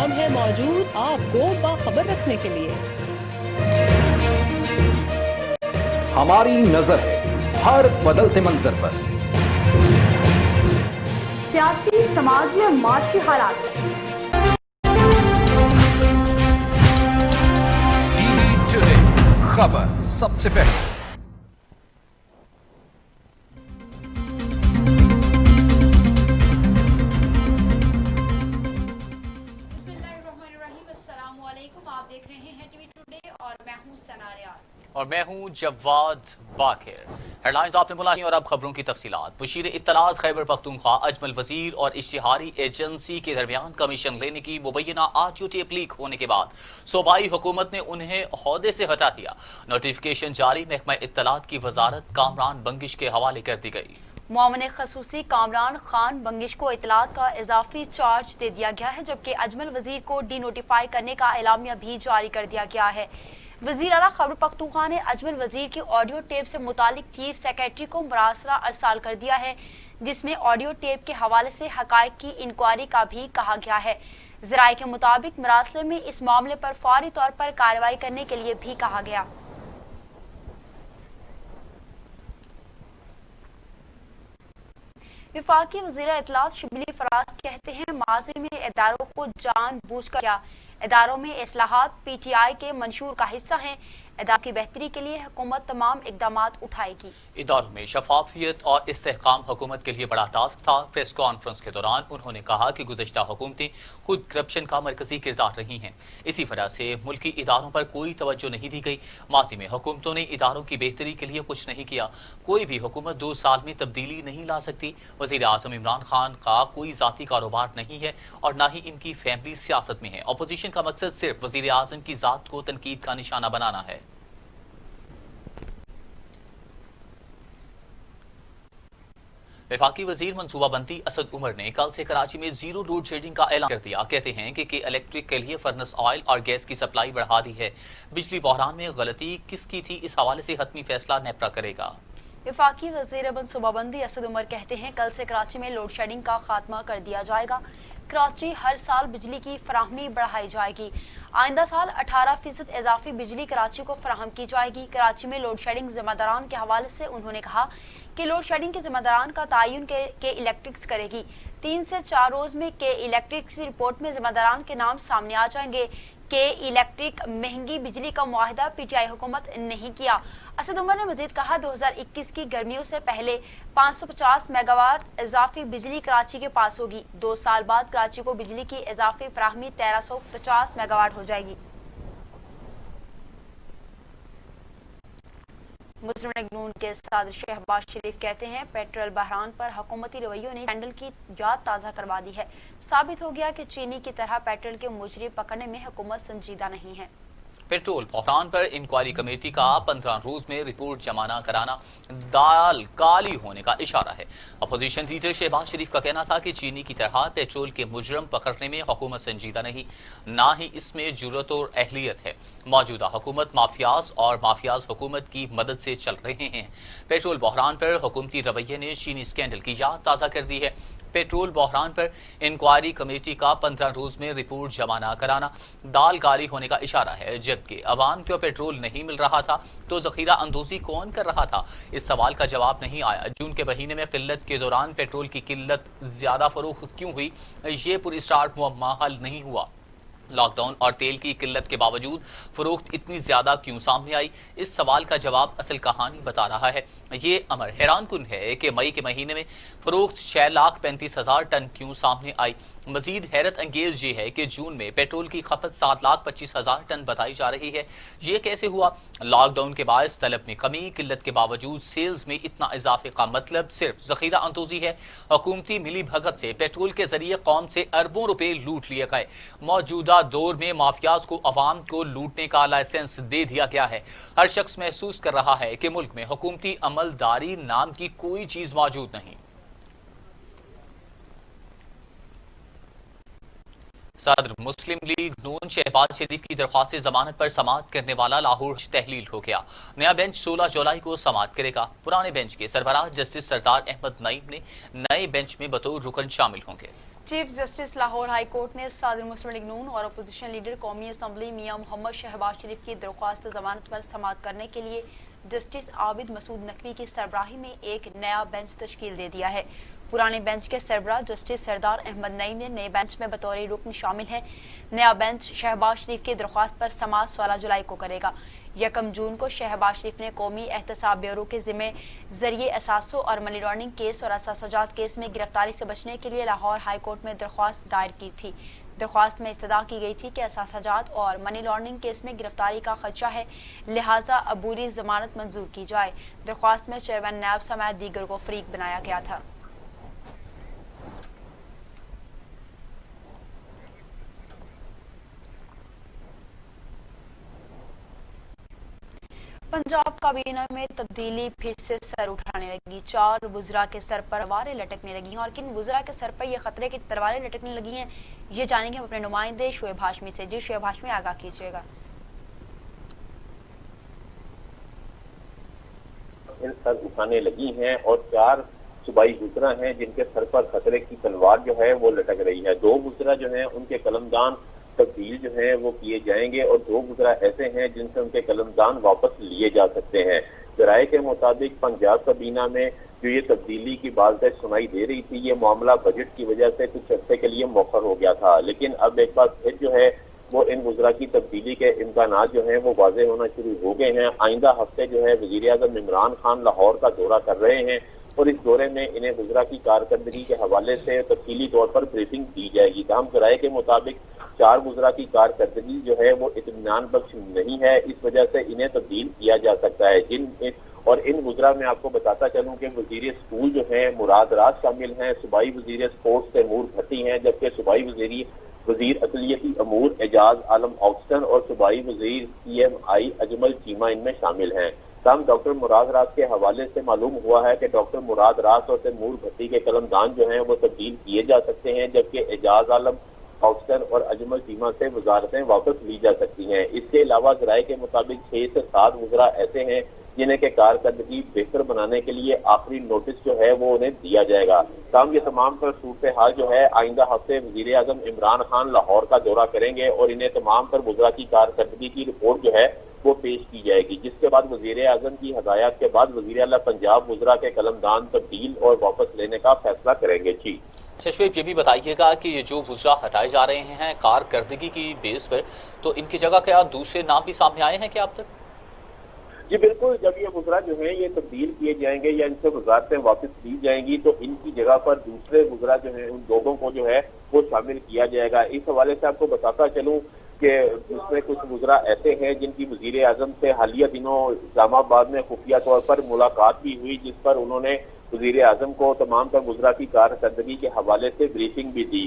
हम हैं मौजूद आपको बाखबर रखने के लिए। हमारी नजर है हर बदलते मंजर पर, सियासी, समाजी और माशी हालात पर। टीवी टुडे खबर सबसे पहले। आप देख रहे हैं टीवी टुडे और मैं हूं सना रियाज और मैं हूं जवाद बाकिर। हेडलाइंस आपने बुलाई और अब खबरों की तफसीलात। मुशीर इत्तलात खैबर पख्तूनख्वा अजमल वजीर और इश्तिहारी एजेंसी के दरमियान कमीशन लेने की मुबैना ऑडियो टेप लीक होने के बाद सूबाई हुकूमत ने उन्हें ओहदे से हटा दिया। नोटिफिकेशन जारी महकमा इत्तलात की वजारत कामरान बंगिश के हवाले कर दी गई। मोमिन खसूसी कामरान खान बंगिश को इतलात का इजाफी चार्ज दे दिया गया है, जबकि अजमल वजीर को डी नोटिफाई करने का एलामिया भी जारी कर दिया गया है। वजीर आला खैबर पख्तूनख्वा ने अजमल वजीर की ऑडियो टेप से मुतालिक चीफ सेक्रेटरी को मरासला अरसाल कर दिया है, जिसमें ऑडियो टेप के हवाले से हकायक की इंक्वायरी का भी कहा गया है। ज़राए के मुताबिक मरासले में इस मामले पर फौरी तौर पर कार्रवाई करने के लिए भी कहा गया। विफाकी वज़ीर इत्तलात शिबली फराज कहते हैं, माजी में इदारों को जानबूझकर किया। इदारों में इस्लाहात PTI के मंशूर का हिस्सा हैं। इदारों की बेहतरी के लिए हुकूमत तमाम इकदामात उठाएगी। इदारों में शफाफियत और इस्तेहकाम हुकूमत के लिए बड़ा टास्क था। प्रेस कॉन्फ्रेंस के दौरान उन्होंने कहा कि गुज़श्ता हुकूमतें खुद करप्शन का मरकजी किरदार रही हैं। इसी वजह से मुल्की इदारों पर कोई तवज्जो नहीं दी गई। माजी में हुकूमतों ने इदारों की बेहतरी के लिए कुछ नहीं किया। कोई भी हुकूमत 2 साल में तब्दीली नहीं ला सकती। वज़ीर आज़म इमरान खान का कोई ज़ाती कारोबार नहीं है और न ही इनकी फैमिली सियासत में है। अपोजिशन का मकसद सिर्फ वज़ीर आज़म की ज़ात को तनकीद का निशाना बनाना है। वफाकी वजीर मनसूबाबंदी असद उमर ने कल से कराची में जीरो लोड शेडिंग का ऐलान कर दिया। कहते हैं कि इलेक्ट्रिक के लिए फर्नेस ऑयल और गैस की सप्लाई बढ़ा दी है। बिजली बहरान में गलती किसकी थी, इस हवाले से हतमी फैसला नेपरा करेगा। वफाकी वजीर मनसूबाबंदी असद उमर कहते हैं, कल से कराची में लोड शेडिंग का खात्मा कर दिया जाएगा। कराची हर साल बिजली की फराहमी बढ़ाई जाएगी। आइंदा साल 18% इजाफी बिजली कराची को फराहम की जाएगी। कराची में लोड शेडिंग जिम्मेदारान के हवाले से उन्होंने कहा कि लोड शेडिंग के जिम्मेदारान का तयन के इलेक्ट्रिक्स करेगी। 3 से 4 रोज में के इलेक्ट्रिक्स की रिपोर्ट में जिम्मेदारान के नाम सामने आ जाएंगे। के इलेक्ट्रिक महंगी बिजली का मुआहदा PTI हुकूमत नहीं किया। असद उमर ने मजीद कहा, 2021 की गर्मियों से पहले 550 मेगावाट इजाफी बिजली कराची के पास होगी। 2 साल बाद कराची को बिजली की इजाफी फराहमी 1350 मेगावाट हो जाएगी। मुस्लिम लीग नून के सदर शहबाज शरीफ कहते हैं, पेट्रोल बहरान पर हुकूमती रवैयों ने स्कैंडल की याद ताज़ा करवा दी है। साबित हो गया कि चीनी की तरह पेट्रोल के मुजरिम पकड़ने में हुकूमत संजीदा नहीं है। पेट्रोल बहरान पर इंक्वायरी कमेटी का 15 रोज में रिपोर्ट जमा न कराना दाल काली होने का इशारा है। अपोजिशन लीडर शहबाज शरीफ का कहना था कि चीनी की तरह पेट्रोल के मुजरम पकड़ने में हुकूमत संजीदा नहीं, ना ही इसमें जुर्रत और अहलियत है। मौजूदा हुकूमत माफियाज और माफियाज हुकूमत की मदद से चल रहे हैं। पेट्रोल बहरान पर हुकूमती रवैये ने चीनी स्कैंडल की याद ताज़ा कर दी है। पेट्रोल बहरान पर इंक्वायरी कमेटी का 15 रोज में रिपोर्ट जमा न कराना दाल काली होने का इशारा है। जबकि अवाम को पेट्रोल नहीं मिल रहा था तो जखीरा अंदोजी कौन कर रहा था, इस सवाल का जवाब नहीं आया। जून के महीने में किल्लत के दौरान पेट्रोल की किल्लत ज्यादा फरोख्त क्यों हुई, ये पुरस्टार्ट मुअम्मा हल नहीं हुआ। लॉकडाउन और तेल की किल्लत के बावजूद फरोख्त इतनी ज्यादा क्यों सामने आई, इस सवाल का जवाब असल कहानी बता रहा है। ये अमर हैरान कुन है कि मई के महीने में फरोख्त 6,35,000 टन क्यों सामने आई। मजीद हैरत अंगेज ये है कि जून में पेट्रोल की खपत 7,25,000 टन बताई जा रही है। ये कैसे हुआ? लॉकडाउन के बायस तलब में कमी, किल्लत के बावजूद सेल्स में इतना इजाफे का मतलब सिर्फ जखीरा अंदोजी है। हुकूमती मिली भगत से पेट्रोल के जरिए कौम से अरबों रुपए लूट लिए गए। मौजूदा दौर में माफियाज को अवाम को लूटने का लाइसेंस दे दिया गया है। हर शख्स महसूस कर रहा है कि मुल्क में हुकूमती अमलदारी नाम की कोई चीज मौजूद नहीं। सदर मुस्लिम लीग नून शहबाज शरीफ की दरख्वास्त जमानत पर समाअत करने वाला लाहौर तहलील हो गया। नया बेंच 16 जुलाई को समाअत करेगा। पुराने बेंच के सरबराह जस्टिस सरदार अहमद नईम ने नए बेंच में बतौर रुकन शामिल होंगे। Chief justice Lahore high court ने सदर मुस्लिम लीग नून और अपोजिशन लीडर कौमी असम्बली मियां मोहम्मद शहबाज शरीफ की दरख्वास्त जमानत पर समाअत करने के लिए जस्टिस आबिद मसूद नकवी की सरबराही में एक नया बेंच तश्कील दे दिया है। पुराने बेंच के सरबराह जस्टिस सरदार अहमद नईम ने नए बेंच में बतौर रुकन शामिल है। नया बेंच शहबाज शरीफ की दरख्वास्त पर समाअत 16 जुलाई को करेगा। 1 जून को शहबाज शरीफ ने कौमी एहतसाब ब्यूरो के जिम्मे जरिए असासों और मनी लॉन्ड्रिंग केस और असासजात केस में गिरफ्तारी से बचने के लिए लाहौर हाई कोर्ट में दरख्वास्त दायर की थी। दरख्वास्त में इस्तदा की गई थी कि असासजात और मनी लॉन्ड्रिंग केस में गिरफ्तारी का खदशा है, लिहाजा अबूरी जमानत मंजूर की जाए। दरख्वास्त में चेयरमैन नायब समेत दीगर को फरीक बनाया गया था। पंजाब काबीना में तब्दीली फिर से सर उठाने लगी। 4 वुज़रा के सर पर तलवारें लटकने लगी हैं और किन वुज़रा के सर पर ये खतरे की तलवारें लटकने लगी हैं, ये जानेंगे हम अपने नुमाइंदे शोएब हाशमी से। जी शोएब हाशमी, आगाह कीजिएगा। सर उठाने लगी हैं और 4 सूबाई वुज़रा हैं जिनके सर पर खतरे की तलवार जो है वो लटक रही है। 2 वुज़रा जो हैं उनके कलमदान तब्दील जो है वो किए जाएंगे और 2 वुज़रा ऐसे हैं जिनसे उनके कलमदान वापस लिए जा सकते हैं। ज़राए के मुताबिक पंजाब काबीना में जो ये तब्दीली की बात सुनाई दे रही थी, ये मामला बजट की वजह से कुछ अर्से के लिए मौखर हो गया था, लेकिन अब एक बार फिर जो है वो इन वुज़रा की तब्दीली के इम्कानात जो हैं वो वाज़ेह होना शुरू हो गए हैं। आइंदा हफ्ते जो है वज़ीर आज़म इमरान खान लाहौर का दौरा कर रहे हैं और इस दौरे में इन्हें वुज़रा की कारकर्दगी के हवाले से तफसीली तौर पर ब्रीफिंग दी जाएगी। तमाम ज़राए के मुताबिक 4 वुज़रा की कारकर्दगी जो है वो इत्मीनान बख्श नहीं है, इस वजह से इन्हें तब्दील किया जा सकता है। इन वुज़रा में आपको बताता चलूं कि वज़ीर स्कूल जो हैं मुराद राज शामिल हैं, सूबाई वज़ीर स्पोर्ट्स तैमूर भट्टी हैं, जबकि सूबाई वज़ीर अक़लियती अमूर एजाज आलम ऑक्सटन और सूबाई वज़ीर CMI अजमल चीमा इनमें शामिल हैं। तमाम डॉक्टर मुराद राज के हवाले से मालूम हुआ है कि डॉक्टर मुराद राज और तैमूर भट्टी के कलमदान जो हैं वो तब्दील किए जा सकते हैं, जबकि एजाज आलम ऑक्सटन और अजमल चीमा से वजारतें वापस ली जा सकती हैं। इसके अलावा ज़राए के मुताबिक 6 से 7 वुज़रा ऐसे हैं जिन्हें के कारकर्दगी बेहतर बनाने के लिए आखिरी नोटिस जो है वो उन्हें दिया जाएगा। ये तमाम पर सूरत हाल जो है आइंदा हफ्ते वज़ीर आज़म इमरान खान लाहौर का दौरा करेंगे और इन्हें तमाम पर वुज़रा की कारकर्दगी की रिपोर्ट जो है वो पेश की जाएगी, जिसके बाद वज़ीर आज़म की हदायत के बाद वज़ीर आला पंजाब वुज़रा के कलमदान तब्दील और वापस लेने का फैसला करेंगे। जी शोएब, ये भी बताइएगा कि ये जो वुज़रा हटाए जा रहे हैं कारकर्दगी की बेस पर, तो इनकी जगह क्या दूसरे नाम भी सामने आए हैं क्या अब तक? जी बिल्कुल, जब ये वुज़रा जो है ये तब्दील किए जाएंगे या इनसे वजारतें वापस ली जाएंगी तो इनकी जगह पर दूसरे वुज़रा जो है उन लोगों को जो है वो शामिल किया जाएगा। इस हवाले से आपको बताता चलूँ कि इसमें कुछ वुज़रा ऐसे हैं जिनकी वज़ीर आज़म से हालिया दिनों इस्लामाबाद में खुफिया तौर पर मुलाकात भी हुई, जिस पर उन्होंने वज़ीर आज़म को तमाम तर वुज़रा की कारकर्दगी के हवाले से ब्रीफिंग भी दी।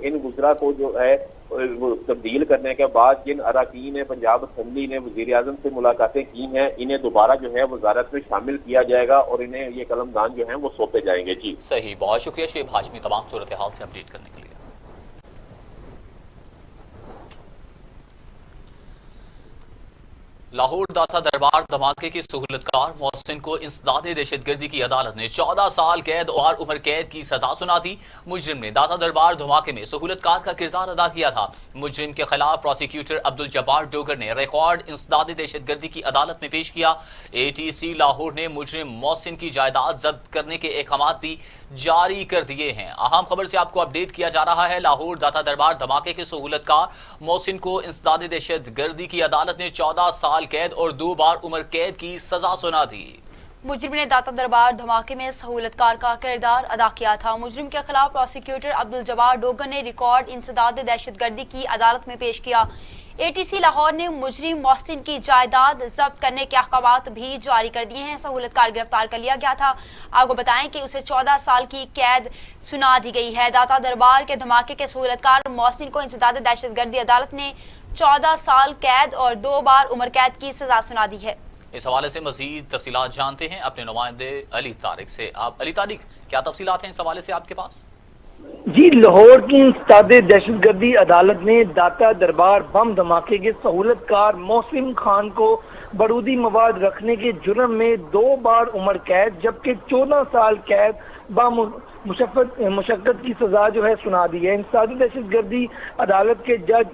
इन वुज़रा को जो है वो तब्दील करने के बाद जिन अरकान पंजाब असम्बली ने वज़ीर आज़म से मुलाकातें की हैं, इन्हें दोबारा जो है वजारत में शामिल किया जाएगा और इन्हें ये कलमदान जो है वो सौंपे जाएंगे। जी सही, बहुत शुक्रिया शोएब हाशमी तमाम सूरत हाल से अपडेट करने के लिए। लाहौर दाता दरबार धमाके की सहूलतकार मोहसिन को इंसदादे दहशतगर्दी की अदालत ने 14 साल कैद और उम्र कैद की सजा सुना दी। मुजरिम ने दाता दरबार धमाके में सहूलतकार का किरदार अदा किया था। मुजरिम के खिलाफ प्रोसिक्यूटर अब्दुल जब्बार डोगर ने रिकॉर्ड इंसदादे दहशतगर्दी की अदालत में पेश किया। ATC लाहौर ने मुजरिम मोहसिन की जायदाद जब्त करने के अहकाम भी जारी कर दिए हैं। अहम खबर से आपको अपडेट किया जा रहा है। लाहौर दाता दरबार धमाके के सहूलतकार मोहसिन को इंसदादे दहशतगर्दी की अदालत ने 14 साल कैद और 2 बार उम्र कैद की सजा सुना दी। मुजरिम ने दाता दरबार धमाके में सहूलतकार का किरदार अदा किया था। मुजरिम के खिलाफ प्रोसिक्यूटर अब्दुल जब्बार डोगर ने रिकॉर्ड इंसदादे दहशतगर्दी की अदालत में पेश किया। ATC लाहौर ने मुजरिम मोहसिन की जायदाद जब्त करने के अहकाम भी जारी कर दिए हैं। सहूलतकार गिरफ्तार कर लिया गया था। आपको बताएं कि उसे 14 साल की कैद सुना दी गई है। दाता दरबार के धमाके के सहूलतकार मोहसिन को इंसदादे दहशतगर्दी अदालत ने 14 साल कैद और 2 बार उम्र कैद की सजा सुना दी है। इस हवाले से मजीद तफसीलात जानते हैं अपने नुमाइंदे अली तारिक से। आप अली तारिक, क्या तफसीलात हैं इस हवाले से आपके पास? जी, लाहौर की इंसदादे दहशतगर्दी अदालत ने दाता दरबार बम धमाके के सहूलतकार मोहसिन खान को बारूदी मवाद रखने के जुर्म में 2 बार उम्र कैद जबकि 14 साल कैद مشقت کی سزا جو ہے سنا دی ہے۔ انسدادی دہشت گردی عدالت کے جج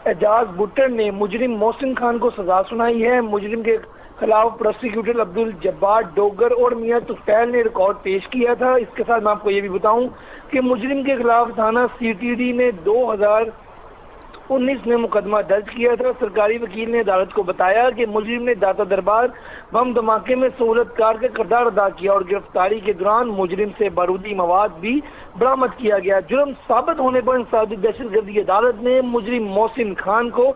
اعجاز بٹر نے مجرم محسن خان کو سزا سنائی ہے۔ مجرم کے خلاف پروسیکیوٹر عبدالجبار ڈوگر اور میاں طفیل نے ریکارڈ پیش کیا تھا۔ اس کے ساتھ میں آپ کو یہ بھی بتاؤں کہ مجرم کے خلاف تھانہ سی ٹی ڈی نے 2019 میں مقدمہ درج کیا تھا۔ سرکاری وکیل نے عدالت کو بتایا کہ مجرم نے داتا دربار بم دھماکے میں سہولت کار کا کردار ادا کیا اور گرفتاری کے دوران مجرم سے بارودی مواد بھی برآمد کیا گیا۔ جرم ثابت ہونے پر انسدادی دہشت گردی عدالت نے مجرم محسن خان کو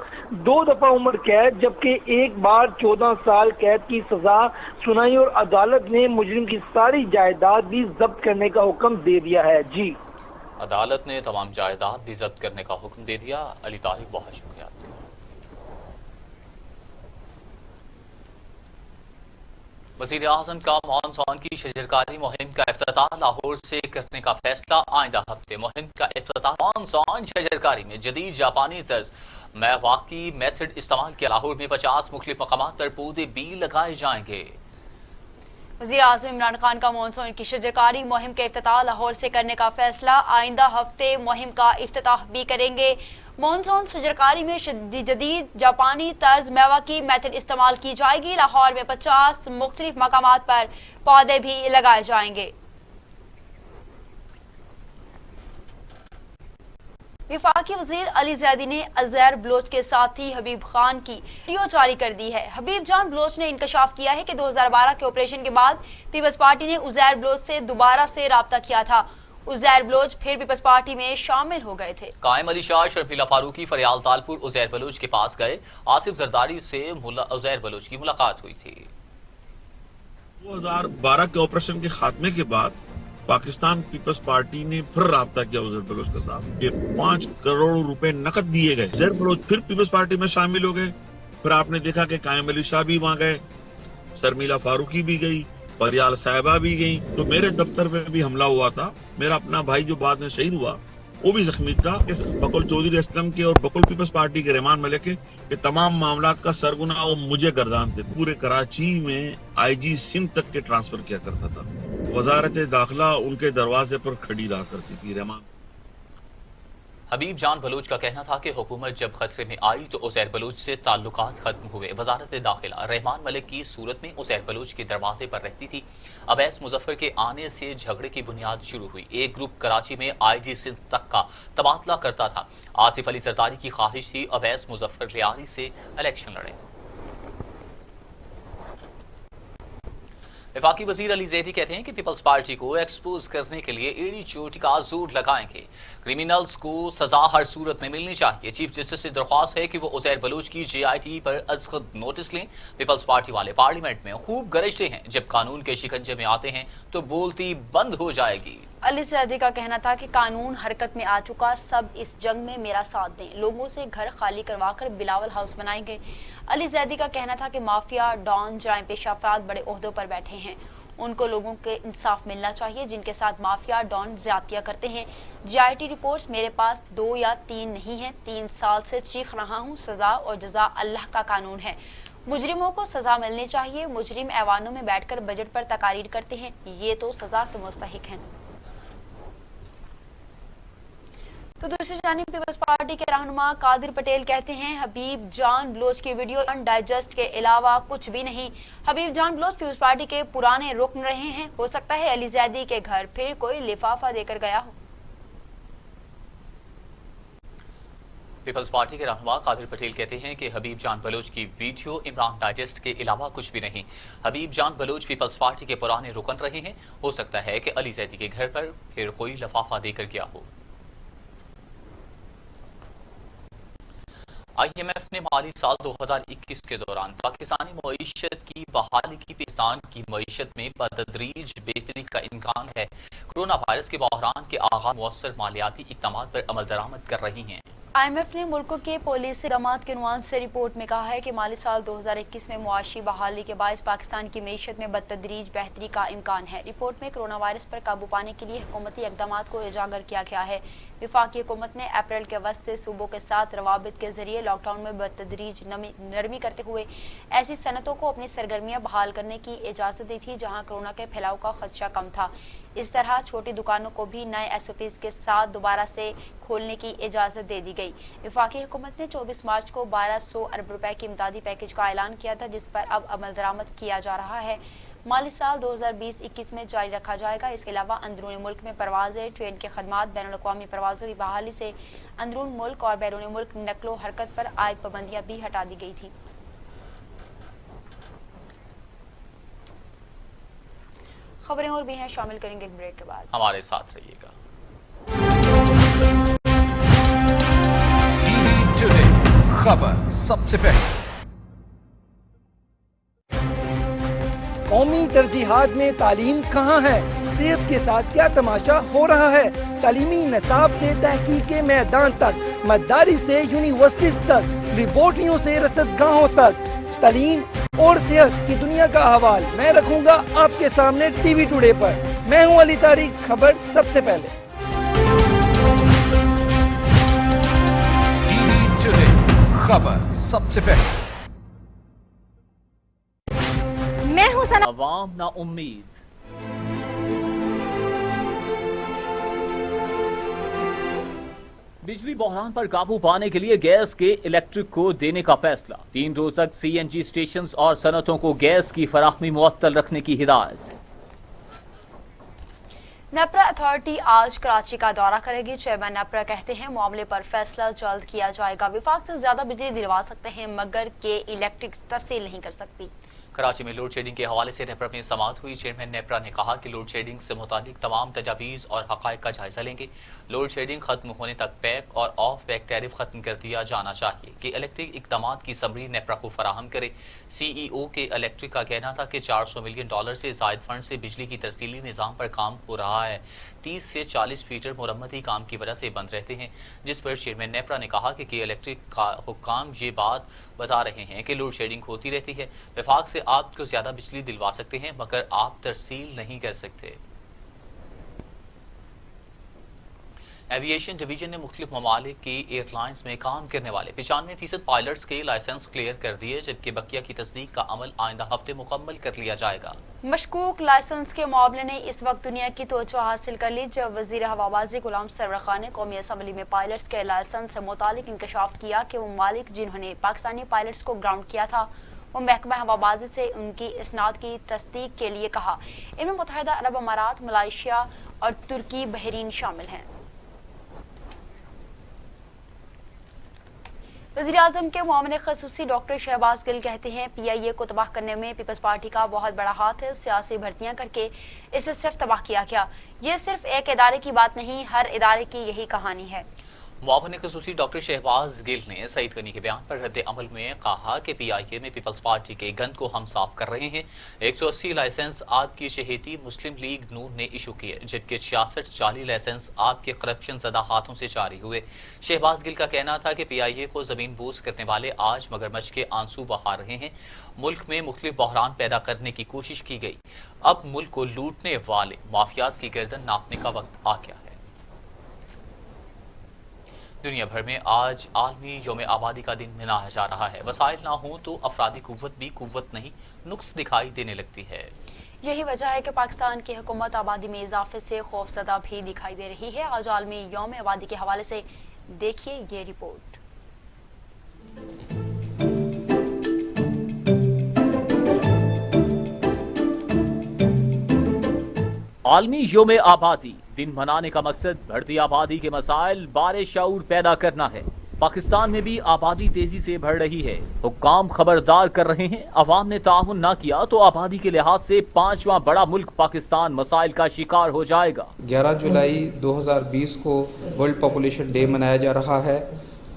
2 دفعہ عمر قید جبکہ 1 بار 14 سال قید کی سزا سنائی اور عدالت نے مجرم کی ساری جائیداد بھی ضبط کرنے کا حکم دے دیا ہے۔ جی عدالت نے تمام جائیداد بھی ضبط کرنے کا حکم دے دیا۔ علی طارق، بہت شکریہ۔ وزیر اعظم کا مانسون کی شجرکاری مہم کا افتتاح لاہور سے کرنے کا فیصلہ آئندہ ہفتے۔ مہم کا افتتاح مانسون شجرکاری میں جدید جاپانی طرز میواکی میتھڈ استعمال کیا۔ لاہور میں 50 مختلف مقامات پر پودے بھی لگائے جائیں گے۔ وزیر اعظم عمران خان کا مانسون کی شجرکاری مہم کے افتتاح لاہور سے کرنے کا فیصلہ آئندہ ہفتے مہم کا افتتاح بھی کریں گے۔ مانسون شجرکاری میں جدید جاپانی طرز میواکی میتھڈ استعمال کی جائے گی۔ لاہور میں 50 مختلف مقامات پر پودے بھی لگائے جائیں گے۔ وفاقی وزیر علی زیدی نے عزیر بلوچ کے ساتھی حبیب خان کی ویڈیو جاری کر دی ہے۔ حبیب جان بلوچ نے انکشاف کیا ہے کہ 2012 کے آپریشن کے بعد پیپلز پارٹی نے عزیر بلوچ سے دوبارہ سے رابطہ کیا تھا۔ عزیر بلوچ پھر پیپلز پارٹی میں شامل ہو گئے تھے۔ قائم علی شاہ، شرمیلا فاروقی فریال تالپور عزیر بلوچ کے پاس گئے۔ آصف زرداری سے عزیر بلوچ کی ملاقات ہوئی تھی۔ 2012 کے آپریشن کے خاتمے کے بعد پاکستان پیپلز پارٹی نے پھر رابطہ کیا عزیر بلوچ کے ساتھ۔ یہ 5 کروڑ روپے نقد دیے گئے۔ عزیر بلوچ پھر پیپلز پارٹی میں شامل ہو گئے۔ پھر آپ نے دیکھا کہ قائم علی شاہ بھی وہاں گئے، شرمیلا فاروقی بھی گئی، فریال صاحبہ بھی گئی۔ تو میرے دفتر میں بھی حملہ ہوا تھا۔ میرا اپنا بھائی جو بعد میں شہید ہوا وہ بھی زخمی تھا۔ بقول چودھری اسلم کے اور بقول پیپلز پارٹی کے رحمان ملک کے کہ تمام معاملات کا سرغنہ وہ مجھے گردانتے تھے۔ پورے کراچی میں آئی جی سندھ تک کے ٹرانسفر کیا کرتا تھا۔ وزارت داخلہ ان کے دروازے پر کھڑی رہا کرتی تھی۔ رحمان حبیب جان بلوچ کا کہنا تھا کہ حکومت جب خطرے میں آئی تو عزیر بلوچ سے تعلقات ختم ہوئے۔ وزارت داخلہ رحمان ملک کی صورت میں عزیر بلوچ کے دروازے پر رہتی تھی۔ اویس مظفر کے آنے سے جھگڑے کی بنیاد شروع ہوئی۔ ایک گروپ کراچی میں آئی جی سندھ تک کا تبادلہ کرتا تھا۔ آصف علی زرداری کی خواہش تھی اویس مظفر لیاری سے الیکشن لڑے۔ وفاقی وزیر علی زیدی کہتے ہیں کہ پیپلز پارٹی کو ایکسپوز کرنے کے لیے ایڑی چوٹی کا زور لگائیں گے۔ کرمنلز کو سزا ہر صورت میں ملنی چاہیے۔ چیف جسٹس سے درخواست ہے کہ وہ عزیر بلوچ کی جے آئی ٹی پر از خود نوٹس لیں۔ پیپلز پارٹی والے پارلیمنٹ میں خوب گرجتے ہیں، جب قانون کے شکنجے میں آتے ہیں تو بولتی بند ہو جائے گی۔ علی زیدی کا کہنا تھا کہ قانون حرکت میں آ چکا، سب اس جنگ میں میرا ساتھ دیں۔ لوگوں سے گھر خالی کروا کر بلاول ہاؤس بنائیں گے۔ علی زیدی کا کہنا تھا کہ مافیا، ڈان، جرائم پیشہ افراد بڑے عہدوں پر بیٹھے ہیں، ان کو لوگوں کے انصاف ملنا چاہیے جن کے ساتھ مافیا، ڈان زیادتیاں کرتے ہیں۔ جی آئی ٹی رپورٹس میرے پاس 2 یا 3 نہیں ہیں، 3 سال سے چیخ رہا ہوں۔ سزا اور جزا اللہ کا قانون ہے، مجرموں کو سزا ملنی چاہیے۔ مجرم ایوانوں میں بیٹھ کر بجٹ پر تقاریر کرتے ہیں، یہ تو سزا کے مستحق ہیں۔ تو دوسری جانب پیپلز پارٹی کے رہنما قادر پٹیل کہتے ہیں حبیب جان بلوچ کی ویڈیو ڈائجسٹ کے علاوہ کچھ بھی نہیں۔ حبیب جان بلوچ پیپلز پارٹی کے پرانے رکن رہے ہیں، ہو سکتا ہے علی زیدی کے گھر پھر کوئی لفافہ دے کر گیا ہو۔ پیپلز پارٹی کے رہنما قادر پٹیل کہتے ہیں کہ حبیب جان بلوچ کی ویڈیو عمران ڈائجسٹ کے علاوہ کچھ بھی نہیں۔ حبیب جان بلوچ پیپلز پارٹی کے پرانے رکن رہے ہیں، ہو سکتا ہے کہ علی زیدی کے گھر پر پھر کوئی لفافہ دے کر گیا ہو۔ آئی ایم ایف نے مالی سال 2021 کے دوران پاکستانی معیشت کی بحالی کی پاکستان کی معیشت میں بتدریج بہتری کا امکان ہے۔ کرونا وائرس کے بحران کے آغاز مؤثر مالیاتی اقدامات پر عمل درآمد کر رہی ہیں۔ آئی ایم ایف نے ملکوں کے پالیسی اقدامات کے عنوان سے رپورٹ میں کہا ہے کہ مالی سال 2021 میں معاشی بحالی کے باعث پاکستان کی معیشت میں بتدریج بہتری کا امکان ہے۔ رپورٹ میں کرونا وائرس پر قابو پانے کے لیے حکومتی اقدامات کو اجاگر کیا گیا ہے۔ وفاقی حکومت نے اپریل کے وسط سے صوبوں کے ساتھ روابط کے ذریعے لاک ڈاؤن میں بتدریج نرمی کرتے ہوئے ایسی صنعتوں کو اپنی سرگرمیاں بحال کرنے کی اجازت دی تھی جہاں کرونا کے پھیلاؤ کا خدشہ کم تھا۔ इस तरह छोटी दुकानों को भी नए SOPs के साथ दोबारा से खोलने की इजाज़त दे दी गई। वफाकी हुकूमत ने 24 मार्च को 1200 अरब रुपए की इमदादी पैकेज का ऐलान किया था, जिस पर अब अमल दरामद किया जा रहा है। माली साल 2020-21 में जारी रखा जाएगा। इसके अलावा अंदरूनी मुल्क में परवाज़ें, ट्रेन के खदमात, बैनुल-अक़वामी परवाज़ों की बहाली से अंदरून मुल्क और बैरून मुल्क नकलो हरकत पर आयद पाबंदियाँ भी हटा दी गई थी। खबरें और भी हैं, शामिल करेंगे एक ब्रेक के बाद। हमारे साथ रहिएगा। टीवी टुडे खबर सबसे पहले। कौमी तरजीहात में तालीम कहाँ है? सेहत के साथ क्या तमाशा हो रहा है? तालीमी निसाब से तहकीक के मैदान तक, मददारी से यूनिवर्सिटीज तक, रिपोर्टियों से रसदगाहों तक, तालीम और सेहत की दुनिया का अहवाल मैं रखूंगा आपके सामने टीवी टुडे पर। मैं हूं अली तारिक, खबर सबसे पहले। टीवी टुडे खबर सबसे पहले। मैं हूं सना। अवाम ना उम्मीद। बिजली बहरान पर काबू पाने के लिए गैस के इलेक्ट्रिक को देने का फैसला। 3 रोज तक CNG स्टेशन और सनतों को गैस की फराहमी मुअत्तल रखने की हिदायत। नेपरा अथॉरिटी आज कराची का दौरा करेगी। चेयरमैन नेपरा कहते हैं मामले पर फैसला जल्द किया जाएगा। विभाग से ज्यादा बिजली दिलवा सकते हैं मगर के इलेक्ट्रिक तरसील नहीं कर सकती। कराची में लोड शेडिंग के हवाले से नेपरा में समाअत हुई। चेयरमैन नेपरा ने कहा कि लोड शेडिंग से मुतालिक तमाम तजावीज़ और हक़ाइक़ का जायजा लेंगे। लोड शेडिंग खत्म होने तक पैक और ऑफ पैक टैरिफ खत्म कर दिया जाना चाहिए कि इलेक्ट्रिक इक़दामात की समरी नेपरा को फराहम करे। CEO के इलेक्ट्रिक का कहना था कि $400 मिलियन से ज़ायद फंड से बिजली की तरसीली निज़ाम पर काम हो रहा है। 30 से 40 फीटर मुरम्मती काम की वजह से बंद रहते हैं, जिस पर चेयरमैन नेपरा ने कहा कि इलेक्ट्रिक का हुक्काम ये बात बता रहे हैं कि लोड शेडिंग होती रहती है। विभाग से आपको ज्यादा बिजली दिलवा सकते हैं मगर आप तरसील नहीं कर सकते। एविएशन डिवीजन ने मुख्तलिफ ममालिक की एयरलाइंस में काम करने वाले 95% पायलट्स के लाइसेंस क्लियर कर दिए, जबकि बकिया की तस्दीक का अमल आइंदा हफ्ते मुकम्मल कर लिया जाएगा। मशकूक लाइसेंस के मामले ने इस वक्त दुनिया की तवज्जो हासिल कर ली जब वजीर हवाबाजी गुलाम सरवर खान ने कौमी असम्बली में पायलट्स के लाइसेंस से मुतालिक इंकशाफ किया कि वो ममालिक जिन्होंने पाकिस्तानी पायलट्स को ग्राउंड किया था वो महकमा हवाबाजी से उनकी इसनाद की तस्दीक के लिए कहा। इनमें मुत्तहिदा अरब अमारात, मलेशिया और तुर्की, बहरीन शामिल हैं। वज़ीर-ए-आज़म के मुआविन ख़ुसूसी डॉक्टर शहबाज गिल कहते हैं PIA को तबाह करने में पीपल्स पार्टी का बहुत बड़ा हाथ है। सियासी भर्तियां करके इसे सिर्फ तबाह किया गया। ये सिर्फ एक इदारे की बात नहीं, हर इदारे की यही कहानी है। मुआविन ख़ुसूसी डॉक्टर शहबाज गिल ने सईद गनी के बयान पर रद्द अमल में कहा कि PIA में पीपल्स पार्टी के गंद को हम साफ कर रहे हैं। 180 लाइसेंस आपकी चहेती मुस्लिम लीग नून ने इशू किए, जबकि 66 जाली लाइसेंस आपके करप्शन ज़दा हाथों से जारी हुए। शहबाज गिल का कहना था कि PIA को ज़मीन बोस करने वाले आज मगरमच्छ के आंसू बहा रहे हैं। मुल्क में मुख्तलिफ बहरान पैदा करने की कोशिश की गई। अब मुल्क को लूटने वाले माफियाज की गर्दन नापने का वक्त आ गया है। दुनिया भर में आज आलमी यौम आबादी का दिन मनाया जा रहा है। वसाइल ना हो तो अफरादी कुव्वत भी कुव्वत नहीं, नुक्स दिखाई देने लगती है। यही वजह है कि पाकिस्तान की हुकूमत आबादी में इजाफे से खौफजदा भी दिखाई दे रही है। आज आलमी यौम आबादी के हवाले से देखिए ये रिपोर्ट। आलमी यौम आबादी दिन मनाने का मकसद बढ़ती आबादी के मसाइल बारे शऊर पैदा करना है। पाकिस्तान में भी आबादी तेजी से बढ़ रही है। हुक्काम खबरदार कर रहे हैं, अवाम ने ताउन ना किया तो आबादी के लिहाज से 5वां बड़ा मुल्क पाकिस्तान मसाइल का शिकार हो जाएगा। 11 जुलाई 2020 को वर्ल्ड पॉपुलेशन डे मनाया जा रहा है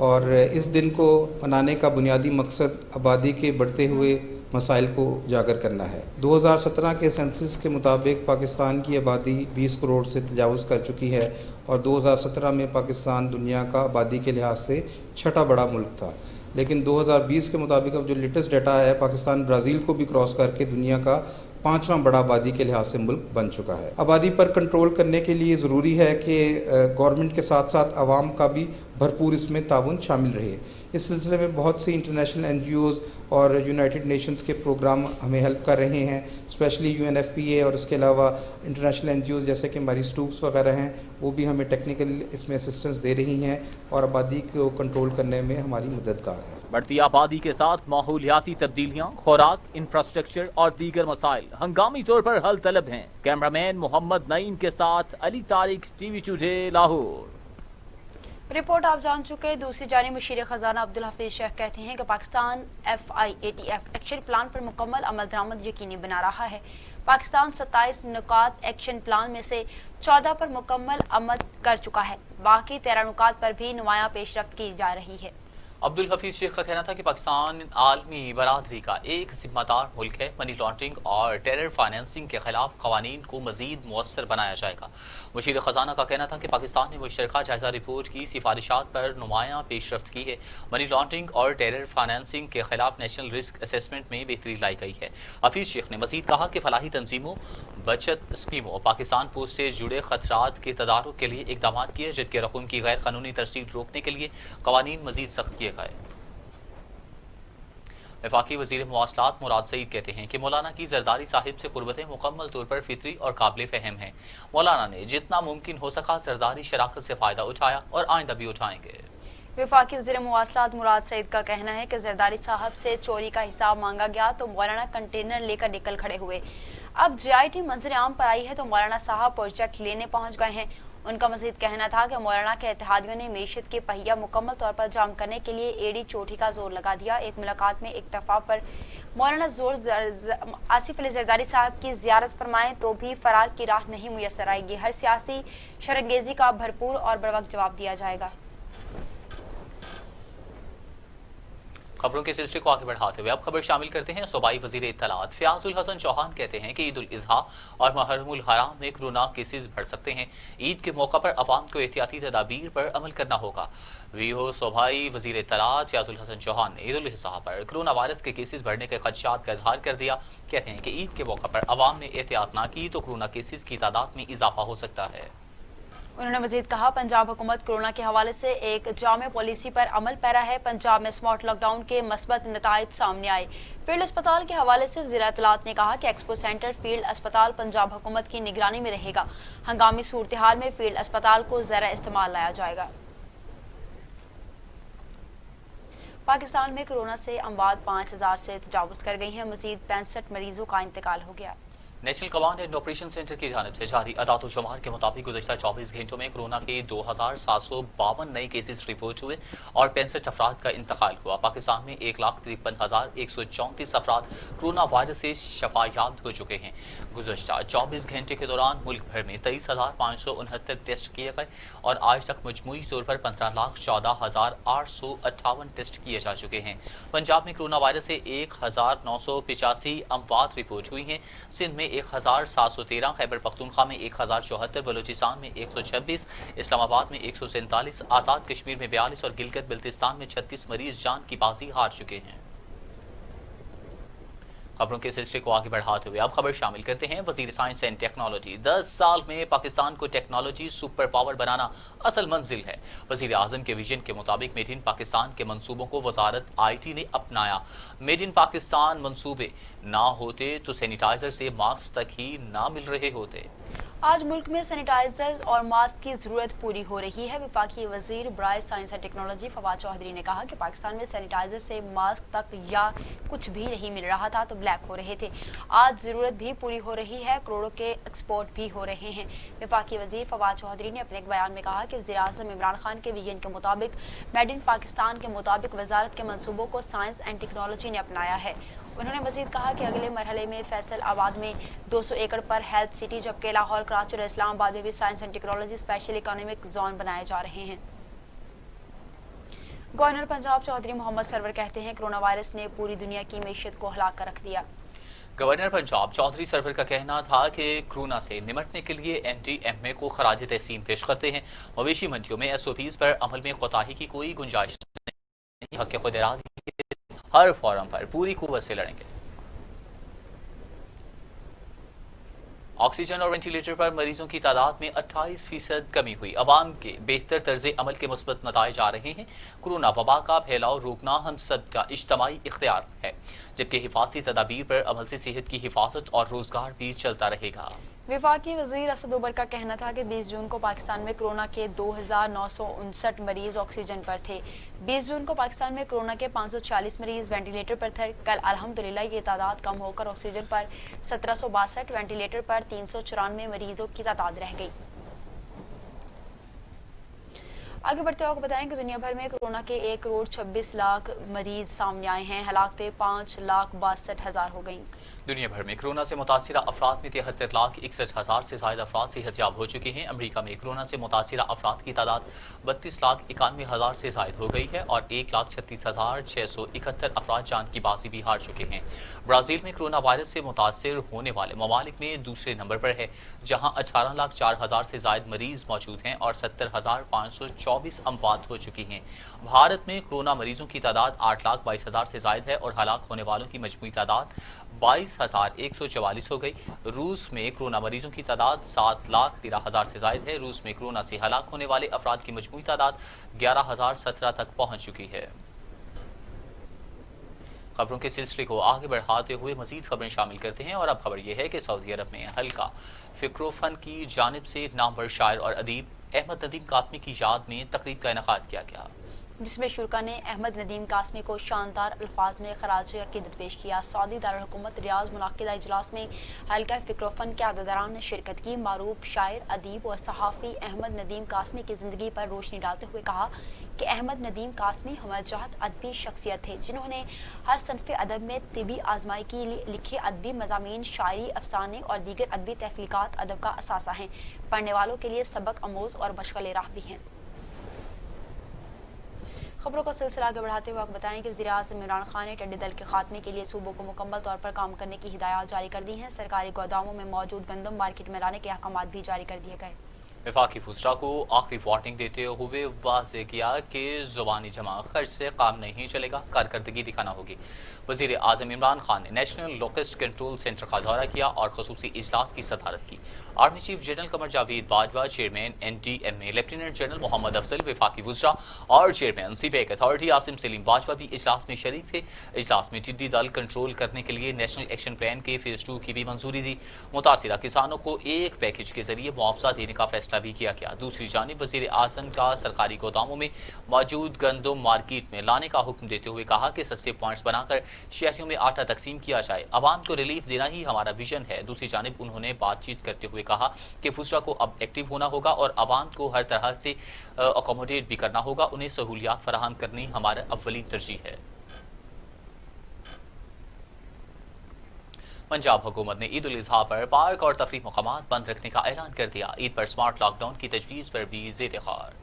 और इस दिन को मनाने का बुनियादी मकसद आबादी के बढ़ते हुए मसाइल को उजागर करना है। 2017 के सेंसस के मुताबिक पाकिस्तान की आबादी 20 करोड़ से तजावुज़ कर चुकी है और 2017 में पाकिस्तान दुनिया का आबादी के लिहाज से 6ठा बड़ा मुल्क था। लेकिन 2020 के मुताबिक अब जो लेटेस्ट डाटा है, पाकिस्तान ब्राज़ील को भी क्रॉस करके दुनिया का 5वां बड़ा आबादी के लिहाज से मुल्क बन चुका है। आबादी पर कंट्रोल करने के लिए ज़रूरी है कि गवर्नमेंट के साथ साथ आवाम का भी भरपूर इसमें ताउन शामिल रहे। इस सिलसिले में बहुत सी इंटरनेशनल NGOs और यूनाइटेड नेशंस के प्रोग्राम हमें हेल्प कर रहे हैं, स्पेशली UNFPA और इसके अलावा इंटरनेशनल NGOs जैसे कि हमारी स्टूप्स वगैरह हैं, वो भी हमें टेक्निकल इसमें असिस्टेंस दे रही हैं और आबादी को कंट्रोल करने में हमारी मददगार है। बढ़ती आबादी के साथ माहौलियाती तब्दीलियां, खुराक, इंफ्रास्ट्रक्चर और दीगर मसाइल हंगामी तौर पर हल तलब हैं। कैमरामैन मोहम्मद नईम के साथ Ali Tariq, TV today, Lahore. Report आप जान चुके हैं। दूसरी जानिब मुशीर खजाना अब्दुल हफीज शेख कहते हैं कि पाकिस्तान FIATF एक्शन प्लान पर मुकम्मल अमल दरामद यकीनी बना रहा है। पाकिस्तान 27 नुकात एक्शन प्लान में से 14 पर मुकम्मल अमल कर चुका है। बाकी 13 नुकात पर भी नुमायां पेशरफ्त की जा रही है। अब्दुल हफीज शेख का कहना था कि पाकिस्तान आलमी बरादरी का एक जिम्मेदार मुल्क है। मनी लॉन्ड्रिंग और टेरर फाइनेंसिंग के खिलाफ कवानीन को मजीद मुअस्सर बनाया जाएगा। मुशीर खजाना का कहना था कि पाकिस्तान ने मुश्तरका जायजा रिपोर्ट की सिफारिशात पर नुमायां पेशरफ्त की है। मनी लॉन्ड्रिंग और टेरर फाइनेंसिंग के खिलाफ नेशनल रिस्क असेसमेंट में बेहतरी लाई गई है। हफीज शेख ने मजीद कहा कि फलाही तंजीमों, बचत स्कीमों, पाकिस्तान पोस्ट से जुड़े खतरात के तदारुक के लिए इकदाम किए, जबकि रकूम की गैर कानूनी तरसील रोकने के लिए कवानीन मजीद सख्त किए गए। वफाकी वजीर मवासलात मुराद सईद कहते हैं कि मौलाना की जरदारी साहिब से कुर्बतें मुकम्मल तौर पर फितरी और काबिल फहम हैं। मौलाना ने जितना मुमकिन हो सका जरदारी शराकत से फ़ायदा उठाया और आइंदा भी उठाएंगे। वफाकी वज़ीर मवासलात मुराद सईद का कहना है कि जरदारी साहब से चोरी का हिसाब मांगा गया तो मौलाना कंटेनर लेकर निकल खड़े हुए। अब GIT मंजर आम पर आई है तो मौलाना साहब प्रोजेक्ट लेने पहुंच गए हैं। उनका मजीद कहना था कि मौलाना के इत्तेहादियों ने मीशत के पहिया मुकम्मल तौर पर जाम करने के लिए एड़ी चोटी का जोर लगा दिया। एक मुलाकात में इत्तफाक पर मौलाना आसिफ अली जरदारी साहब की ज़ियारत फरमाएं तो भी फरार की राह नहीं मुयसर आएगी। हर सियासी शरंगेजी का भरपूर और बरवक्त जवाब दिया जाएगा। खबरों के सिलसिले को आगे बढ़ाते हुए अब खबर शामिल करते हैं। सूबाई वजीर इत्तलात फयाजुल हसन चौहान कहते हैं कि ईद उल अज़हा और मुहर्रमुल हराम में कोरोना केसेस बढ़ सकते हैं। ईद के मौका पर अवाम को एहतियाती तदाबीर पर अमल करना होगा। वीओ सूबाई वजीर इत्तलात फयाजुल हसन चौहान ने ईद उल अज़हा पर कोरोना वायरस के केसेस बढ़ने के खदशात का इजहार कर दिया। कहते हैं कि ईद के मौका पर अवाम ने एहतियात ना की तो कोरोना केसेस की तादाद में इजाफा हो सकता है। उन्होंने मजीद कहा, पंजाब हुकूमत कोरोना के हवाले से एक जामे पॉलिसी पर अमल पैरा है। पंजाब में स्मार्ट लॉकडाउन के मस्बत नताइज सामने आए। फील्ड अस्पताल के हवाले से वज़ीर इत्तलात ने कहा कि एक्सपो सेंटर फील्ड अस्पताल पंजाब हुकूमत की निगरानी में रहेगा। हंगामी सूरत हाल में फील्ड अस्पताल को ज़रा इस्तेमाल लाया जाएगा। पाकिस्तान में कोरोना से अमवात 5000 से तजावुज़ कर गई हैं। मजीद 65 मरीजों का इंतकाल हो गया। National command and operation centre की जानिब से जारी अदाद शुमार के मुताबिक गुज़श्ता 24 घंटों में कोरोना के 2752 नए केसेस रिपोर्ट हुए और 65 अफराद का इंतकाल हुआ। पाकिस्तान में 1,53,134 अफराद कोरोना वायरस से शफायाब हो चुके हैं। गुज़श्ता 24 घंटे के दौरान मुल्क भर में 23,569 टेस्ट किए गए और आज तक मजमूई तौर पर 15,14,858 टेस्ट किए जा चुके हैं। पंजाब में कोरोना वायरस से 1,985 अमवात रिपोर्ट हुई हैं। सिंध में 1,713, खैबर पख्तूनख्वा में 1,074, बलूचिस्तान में 126, इस्लामाबाद में 147, आज़ाद कश्मीर में 42 और गिलगित बिल्तिस्तान में 36 मरीज जान की बाजी हार चुके हैं। खबरों के सिलसिले को आगे बढ़ाते हुए अब खबर शामिल करते हैं। वजीर साइंस एंड टेक्नोलॉजी 10 साल में पाकिस्तान को टेक्नोलॉजी सुपर पावर बनाना असल मंजिल है। वजीर आजम के विजन के मुताबिक मेड इन पाकिस्तान के मंसूबों को वजारत IT ने अपनाया। मेड इन पाकिस्तान मंसूबे ना होते तो सैनिटाइजर से मास्क तक ही ना मिल रहे होते। आज मुल्क में सैनिटाइजर्स और मास्क की जरूरत पूरी हो रही है। वफाकी वजीर बराए science and technology Fawad Chaudhry ने कहा कि पाकिस्तान में सैनिटाइजर से मास्क तक या कुछ भी नहीं मिल रहा था तो ब्लैक हो रहे थे। आज जरूरत भी पूरी हो रही है, करोड़ों के एक्सपोर्ट भी हो रहे हैं। वफाकी वजीर फवाद चौधरी ने अपने एक बयान में कहा कि वज़ीर आज़म इमरान खान के विजन के मुताबिक मेड इन पाकिस्तान के मुताबिक वजारत के मनसूबों को साइंस एंड टेक्नोलॉजी ने अपनाया है। उन्होंने मजीद कहा कि अगले मरहले में फैसल आबाद में 200 एकड़ पर हेल्थ सिटी, जबकि लाहौर, कराची और इस्लामाबाद में भी science and technology special economic zone बनाए जा रहे हैं। गवर्नर पंजाब चौधरी मोहम्मद सरवर कहते हैं कोरोना वायरस ने पूरी दुनिया की मैशियत को हिला कर रख दिया। गवर्नर पंजाब चौधरी सरवर का कहना था कि कोरोना से निपटने के लिए NDMA को खराज तहसीन पेश करते हैं। मवेशी मंडियों में SOPs पर अमल में कोताही की कोई गुंजाइश नहीं। हक खुद इरादे हर फॉरम पर पूरी कुव्वत से लड़ेंगे। ऑक्सीजन और वेंटिलेटर पर मरीजों की तादाद में 28% कमी हुई। अवाम के बेहतर तर्ज अमल के मुस्बत नताइज आ रहे हैं। कोरोना वबा का फैलाव रोकना हम सब का इज्तमाई इख्तियार है, जबकि हिफाजती तदाबीर पर अमल से सेहत की हिफाजत और रोजगार भी चलता रहेगा। वफाकी वजीर असद उमर का कहना था कि 20 जून को पाकिस्तान में कोरोना के 2959 मरीज ऑक्सीजन पर थे। 20 जून को पाकिस्तान में कोरोना के 540 मरीज वेंटिलेटर पर थे। कल अल्हम्दुलिल्लाह ये तादाद कम होकर ऑक्सीजन पर 1762, वेंटिलेटर पर 394 मरीजों की तादाद रह गई। आगे बढ़ते हुए आपको बताएं कि दुनिया भर में कोरोना के 1 करोड़ 26 लाख मरीज सामने आए हैं। हलाकतें 5,62,000 हो गई। दुनिया भर में कोरोना से मुतासिरा अफराद में 73,61,000 से ज्यादा अफराद सेहतयाब हो चुके हैं। अमरीका में कोरोना से मुतासिरा अफराद की तादाद 32,91,000 से जायद हो गई है और 1,36,671 अफराद जान की बाजी भी हार चुके हैं। ब्राजील में कोरोना वायरस से मुतासिर होने वाले ममालिक में दूसरे नंबर पर है, जहाँ 18,04,000 से जायद मरीज मौजूद हैं और 70,524 अमवात हो चुकी हैं। भारत में कोरोना मरीजों की तादाद 8,22,000 से जायद है और हलाक होने वालों की मजमूई तादाद 22,144 हो गई। रूस में कोरोना मरीजों की तादाद 7,13,000 से जायद है। रूस में कोरोना से हलाक होने वाले अफराद की मजमूई तादाद 11,017 तक पहुंच चुकी है। खबरों के सिलसिले को आगे बढ़ाते हुए मजीद खबरें शामिल करते हैं और अब खबर यह है कि सऊदी अरब में हल्का फिक्रोफन की जानिब से नामवर शायर और अदीब अहमद नदीम कासमी की याद में तकरीब का इनेकाद किया गया, जिसमें शुरका ने अहमद नदीम कासमी को शानदार अल्फाज में खराज अकीदत पेश किया। सऊदी दारुल-हुकूमत रियाज मुनाकिदा इजलास में हल्का फिक्रोफन के अहदेदारान ने शिरकत की। मारूफ शायर, अदीब और सहाफ़ी अहमद नदीम कासमी की ज़िंदगी पर रोशनी डालते हुए कहा कि अहमद नदीम कासमी हमजहत अदबी शख्सियत थे, जिन्होंने हर सनफ़े अदब में तिबी आजमाई की लिखे अदबी मज़ामीन, शायरी, अफसाने और दीगर अदबी तहक़ीक़ात अदब का असासा हैं। पढ़ने वालों के लिए सबक आमोज़ और मशग़ले राह भी हैं। खबरों का सिलसिला आगे बढ़ाते हुए आपको बताएं कि वज़ीर-ए-आज़म इमरान खान ने टिड्डी दल के खात्मे के लिए सूबों को मुकम्मल तौर पर काम करने की हिदायत जारी कर दी हैं। सरकारी गोदामों में मौजूद गंदम मार्केट में लाने के अहकाम भी जारी कर दिए गए। वफाकी फुसरा को आखिरी वार्निंग देते हुए वाज़े किया कि ज़ुबानी जमा खर्च से काम नहीं चलेगा, कारकर्दगी दिखाना होगी। वज़ीर आज़म इमरान खान ने नेशनल लोकेस्ट कंट्रोल सेंटर का दौरा किया और खसूसी इजलास की सदारत की। Army chief general Qamar Javed Bajwa, chairman NDMA lieutenant general Mohammad Afzal, वफाकी फुसरा और chairman CPEC authority Asim Saleem Bajwa भी इजलास में शरीक थे। इजलास में टिड्डी दल कंट्रोल करने के लिए नेशनल एक्शन प्लान के फेज़ 2 की भी मंजूरी दी। मुतासिरा किसानों को एक पैकेज के जरिए मुआवजा देने का फैसला भी किया गया। दूसरी जानिब वज़ीर आज़म का सरकारी गोदामों में मौजूद गंदम मार्केट में लाने का हुक्म देते हुए कहा कि सस्ते पॉइंट्स बनाकर शहरियों में आटा तकसीम किया जाए। अवाम को रिलीफ देना ही हमारा विजन है। दूसरी जानिब उन्होंने बातचीत करते हुए कहा कि फुसरा को अब एक्टिव होना होगा और अवाम को हर तरह से अकोमोडेट भी करना होगा। उन्हें सहूलियात फराहम करनी हमारा अव्वली तरजीह है। पंजाब हुकूमत ने ईद उल अज़हा पर पार्क और तफरीह मकामात बंद रखने का ऐलान कर दिया। ईद पर स्मार्ट लॉकडाउन की तजवीज़ पर भी ज़ेर ग़ौर।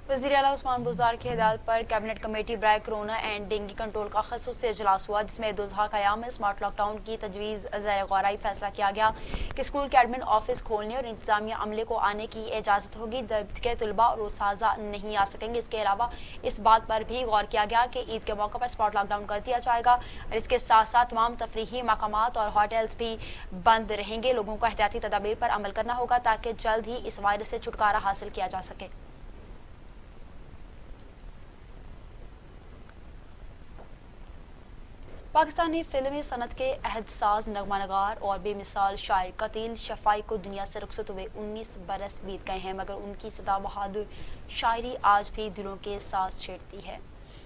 वज़ीर आला उस्मान बुज़दार की हिदायत पर कैबिनेट कमेटी बराए कोरोना एंड डेंगू कंट्रोल का ख़ुसूसी इजलास हुआ, जिसमें ईद उल अज़हा का याम में स्मार्ट लॉकडाउन की तजवीज़ ज़ेर गौर आई। फैसला किया गया कि स्कूल के एडमिन ऑफिस खोलने और इंतजामिया अमले को आने की इजाज़त होगी, जबकि तलबा और उस्ताज़ा नहीं आ सकेंगे। इसके अलावा इस बात पर भी गौर किया गया कि ईद के मौके पर स्मार्ट लॉकडाउन कर दिया जाएगा और इसके साथ साथ तमाम तफरीही मकामात और होटल्स भी बंद रहेंगे। लोगों को एहतियाती तदाबीर पर अमल करना होगा ताकि जल्द ही इस वायरस से छुटकारा हासिल किया जा सके। पाकिस्तानी फिल्मी सनत के अहदसाज, नगमा नगार और बेमिसाल शायर कतील शफाई को दुनिया से रुखसत हुए 19 बरस बीत गए हैं, मगर उनकी सदा बहादुर शायरी आज भी दिलों के साथ छेड़ती है।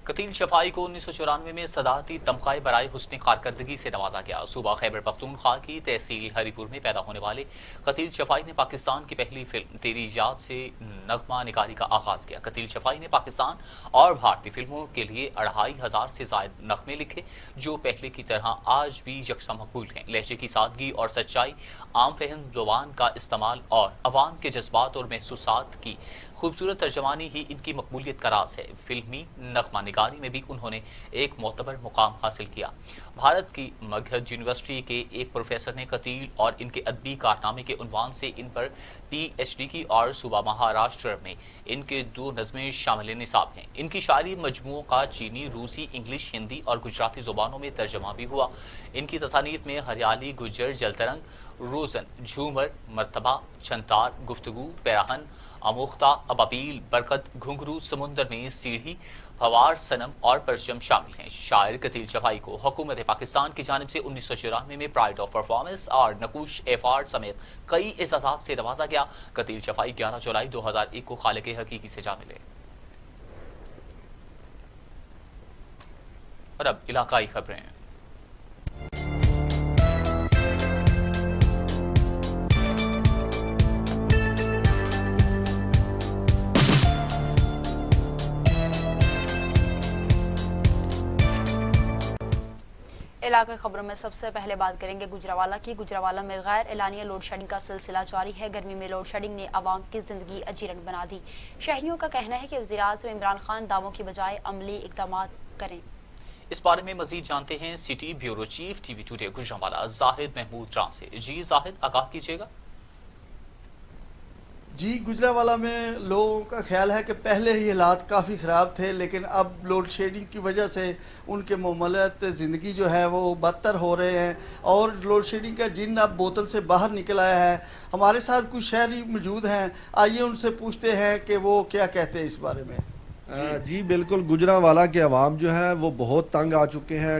कतील शफाई को 1994 में सदाती तमग़ाए बराए हुस्न कारकर्दगी से नवाजा गया। सूबा खैबर पख्तूनख्वा की तहसील हरीपुर में पैदा होने वाले कतील शफाई ने पाकिस्तान की पहली फिल्म तेरी याद से नगमा निगारी का आगाज किया। कतील शफाई ने पाकिस्तान और भारतीय फिल्मों के लिए 2500 से ज़ायद नगमे लिखे, जो पहले की तरह आज भी यकसा मकबूल हैं। लहजे की सादगी और सच्चाई, आम फहम ज़ुबान का इस्तेमाल और अवाम के जज्बात और महसूसात की खूबसूरत तर्जमानी ही इनकी मकबूलियत का राज है। फिल्मी नगमा निगारी में भी उन्होंने एक मोतबर मुकाम हासिल किया। भारत की मगध यूनिवर्सिटी के एक प्रोफेसर ने कतील और इनके अदबी कारनामे के उन्वान से इन पर PhD की और सूबा महाराष्ट्र में इनके 2 नज़में शामिल निसाब हैं। इनकी शायरी मजमूओं का चीनी, रूसी, इंग्लिश, हिंदी और गुजराती ज़ुबानों में तर्जमा भी हुआ। इनकी तसानीफ में हरियाली, गुज्जर, जलतरंग, रोज़न, झूमर, मर्तबा, छंतार, गुफ्तगू, पैराहन, अमोख्ता, अबाबील, बरकत, घुंघरू, समुंदर में सीढ़ी, फवार, सनम और परचम शामिल हैं। शायर कतील शफाई को हुकूमत पाकिस्तान की जानिब से 1994 में प्राइड ऑफ परफॉर्मेंस और नकूश एफार्ड समेत कई एजाज़ात से नवाजा गया। कतील शफाई 11 जुलाई 2001 को खालिक हकीकी से जा मिले। और अब इलाकाई खबरें। इलाके खबरों में सबसे पहले बात करेंगे गुजरावाला की। गुजरावाला में गैर एलानिया लोड शेडिंग का सिलसिला जारी है। गर्मी में लोड शेडिंग ने आवाम की जिंदगी अजीरन बना दी। शहरियों का कहना है कि वज़ीर-ए-आज़म इमरान खान दावों की बजाय अमली इक़दाम करें। इस बारे में मजीद जानते हैं city bureau chief TV today Gujranwala Zahid Mahmood रान से। जी जाहिद, आगाह कीजिएगा। जी, गुजरांवाला में लोगों का ख्याल है कि पहले ही हालात काफ़ी ख़राब थे, लेकिन अब लोड शेडिंग की वजह से उनके मामलात ज़िंदगी जो है वो बदतर हो रहे हैं और लोड शेडिंग का जिन अब बोतल से बाहर निकल आया है। हमारे साथ कुछ शहरी मौजूद हैं, आइए उनसे पूछते हैं कि वो क्या कहते हैं इस बारे में। जी बिल्कुल, गुजरांवाला के अवाम जो है वो बहुत तंग आ चुके हैं।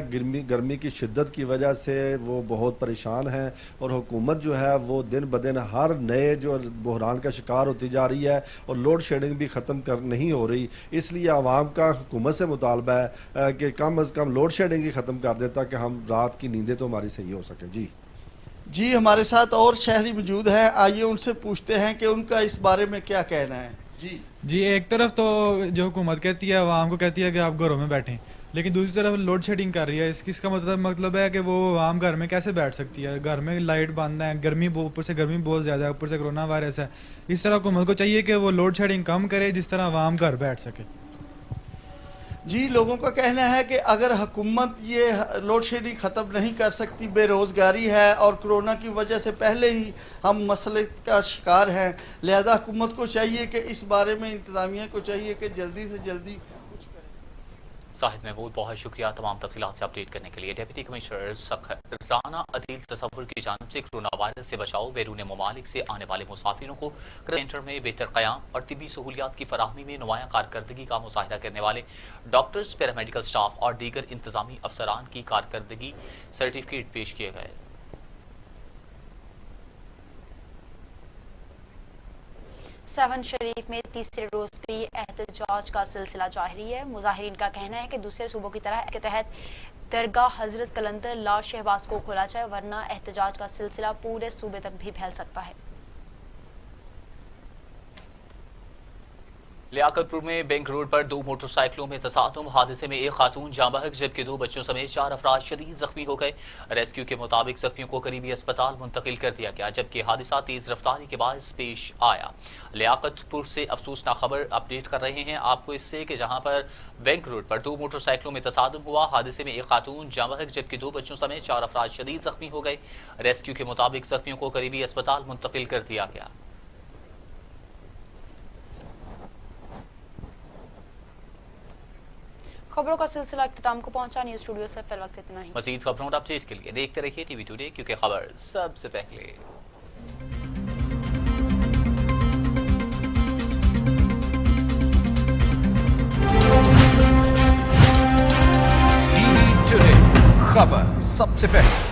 गर्मी की शिद्दत की वजह से वो बहुत परेशान हैं और हुकूमत जो है वो दिन ब दिन हर नए जो बहरान का शिकार होती जा रही है और लोड शेडिंग भी ख़त्म नहीं हो रही। इसलिए अवाम का हुकूमत से मुतालबा है कि कम अज़ कम लोड शेडिंग ही ख़त्म कर दें ताकि हम रात की नींदें तो हमारी सही हो सकें। जी हमारे साथ और शहरी मौजूद हैं, आइए उनसे पूछते हैं कि उनका इस बारे में क्या कहना है। जी एक तरफ तो जो हुकूमत कहती है आवाम को कहती है कि आप घरों में बैठें, लेकिन दूसरी तरफ लोड शेडिंग कर रही है। इसका मतलब है कि वो आवाम घर में कैसे बैठ सकती है। घर में लाइट बंद है, ऊपर से गर्मी बहुत ज़्यादा है, ऊपर से कोरोना वायरस है। इस तरह हुकूमत को चाहिए कि वो लोड शेडिंग कम करे जिस तरह आवाम घर बैठ सके। जी, लोगों का कहना है कि अगर हुकूमत ये लोड शेडिंग ख़त्म नहीं कर सकती, बेरोज़गारी है और कोरोना की वजह से पहले ही हम मसले का शिकार हैं, लिहाजा हुकूमत को चाहिए कि इस बारे में इंतज़ामिया को चाहिए कि जल्दी से जल्दी कुछ करें। साहिद महमूद, बहुत शुक्रिया तमाम तफसीलात से अपडेट करने के लिए। डिप्टी कमिश्नर सखर राना अदील तसव्वुर की जानिब से कोरोना वायरस से बचाव, बैरून ममालिक से आने वाले मुसाफिरों को सेंटर में बेहतर क़याम और तिब्बी सहूलियात की फराहमी में नुमायां कारकर्दगी का मुजाहिरा करने वाले डॉक्टर्स, पैरामेडिकल स्टाफ और दीगर इंतजामी अफसरान की कारकर्दगी सर्टिफिकेट पेश किए गए। सेवन शरीफ में तीसरे रोज भी एहतजाज का सिलसिला जारी है। मुजाहिरीन का कहना है कि दूसरे सूबों की तरह इसके तहत दरगाह हजरत कलंदर लाल शहबाज को खोला जाए, वरना एहतजाज का सिलसिला पूरे सूबे तक भी फैल सकता है। लियाकतपुर में बैंक रोड पर 2 मोटरसाइकिलों में तसादुम, हादसे में एक खातून जाँ बहक जबकि 2 बच्चों समेत 4 अफराद शदीद जख्मी हो गए। रेस्क्यू के मुताबिक जख्मियों को करीबी अस्पताल मुंतकिल कर दिया गया, जबकि हादसा तेज रफ्तारी के बायस पेश आया। लियाकतपुर से अफसोसनाक खबर अपडेट कर रहे हैं आपको इससे कि जहां पर बैंक रोड पर 2 मोटरसाइकिलों में तसादुम हुआ, हादसे में एक खातून जाँ बहक जबकि 2 बच्चों समेत 4 अफराद शदीद जख्मी हो गए। रेस्क्यू के मुताबिक जख्मियों को करीबी अस्पताल मुंतकिल कर दिया गया। खबरों का सिलसिला इख्तिताम को पहुंचा। न्यूज़ स्टूडियो से फिर वक्त इतना ही। मज़ीद खबरों और अपडेट के लिए देखते रहिए टीवी टुडे, क्योंकि खबर सबसे पहले। टीवी टुडे, खबर सबसे पहले।